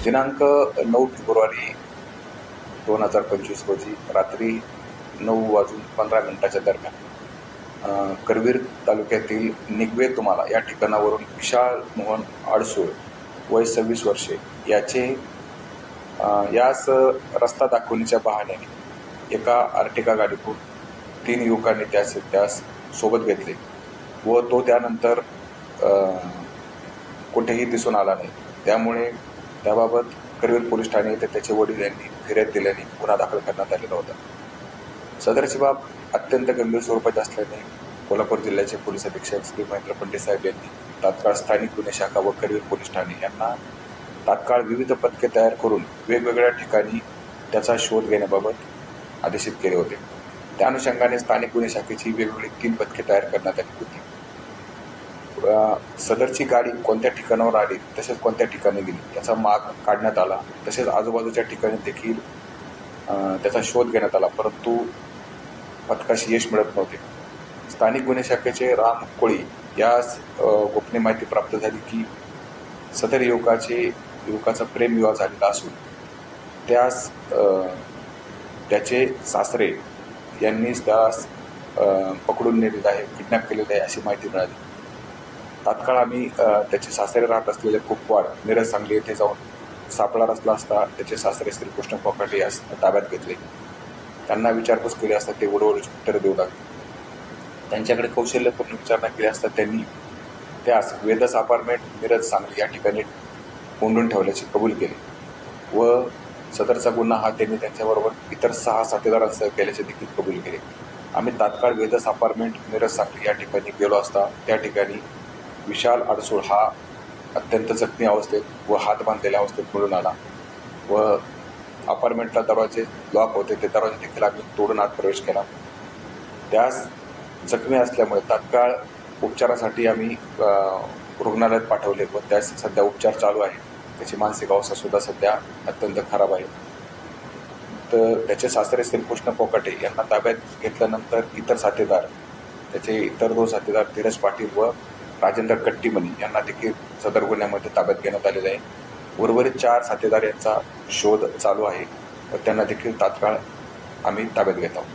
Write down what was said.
दिनांक 9 फेब्रुवारी 2025 रोजी रात्री 9:15 दरम्यान करवीर तालुक्यातील निगवे तुम्हाला या ठिकाणावरून विशाल मोहन आडसूळ वय 26 वर्षे यास रस्ता दाखवणीच्या बहाण्याने एका आर्टिका गाडीतून 3 युवकांनी त्यास सोबत घेतले व तो त्यानंतर कुठेही दिसून आला नाही. त्यामुळे त्याबाबत करवीर पोलीस ठाणे येथे त्याचे वडील यांनी फिर्याद दिल्याने गुन्हा दाखल करण्यात आलेला होता. सदरची बाब अत्यंत गंभीर स्वरूपाची असल्याने कोल्हापूर जिल्ह्याचे पोलीस अधीक्षक श्री महेंद्र पंडित साहेब यांनी तात्काळ स्थानिक गुन्हे शाखा व करवीर पोलीस ठाणे यांना तात्काळ विविध पथके तयार करून वेगवेगळ्या ठिकाणी त्याचा शोध घेण्याबाबत आदेशित केले होते. त्या अनुषंगाने स्थानिक गुन्हे शाखेची वेगवेगळी 3 पथके तयार करण्यात आली होती. सदरची गाडी कोणत्या ठिकाणावर आली तसेच कोणत्या ठिकाणी गेली याचा माग काढण्यात आला. तसेच आजूबाजूच्या ठिकाणी देखील त्याचा शोध घेण्यात आला, परंतु पथकाशी यश मिळत नव्हते. स्थानिक गुन्हे शाखेचे राम कोळी यास गोपनीय माहिती प्राप्त झाली की सदर युवकाचा प्रेमविवाह झालेला असून त्यास त्याचे सासरे यांनीच त्यास पकडून नेलेले आहे, किडनॅप केलेले आहे अशी माहिती मिळाली. तात्काळ आम्ही त्याचे सासरे राहत असलेले कुपवाड मिरज सांगली येथे जाऊन सापळा रचला असता त्याचे सासरे श्रीकृष्ण कोकाटे यास ताब्यात घेतले. त्यांना विचारपूस केली असता ते ओढवडीची उत्तरं देऊ लागले. त्यांच्याकडे कौशल्यपूर्ण विचारणा केली असता त्यांनी त्यास वेदस अपार्टमेंट मिरज सांगली या ठिकाणी कोंडून ठेवल्याचे कबूल केले व सदरचा गुन्हा हा त्यांनी त्यांच्याबरोबर इतर 6 साथीदारांसह केल्याचे देखील कबूल केले. आम्ही तात्काळ वेदस अपार्टमेंट मिरज सांगली या ठिकाणी गेलो असता त्या ठिकाणी विशाल आडसूळ हा अत्यंत जखमी अवस्थेत व हात बांधलेल्या अवस्थेत मिळून आला व अपार्टमेंटला दरवाजे लॉक होते, ते दरवाजे देखील आम्ही तोडून आत प्रवेश केला. त्यास जखमी असल्यामुळे तात्काळ उपचारासाठी आम्ही रुग्णालयात पाठवले व त्यास सध्या उपचार चालू आहे. त्याची मानसिक अवस्था सुद्धा सध्या अत्यंत खराब आहे. तर त्याचे सासरे श्रीकृष्ण कोकाटे यांना ताब्यात घेतल्यानंतर इतर साथीदार त्याचे इतर 2 साथीदार धीरज पाटील व राजेंद्र कट्टीमणी यांना देखील सदर गुन्ह्यामध्ये ताब्यात घेण्यात आलेले आहे. उर्वरित 4 साथीदार यांचा शोध चालू आहे व त्यांना देखील तात्काळ आम्ही ताब्यात घेत आहोत.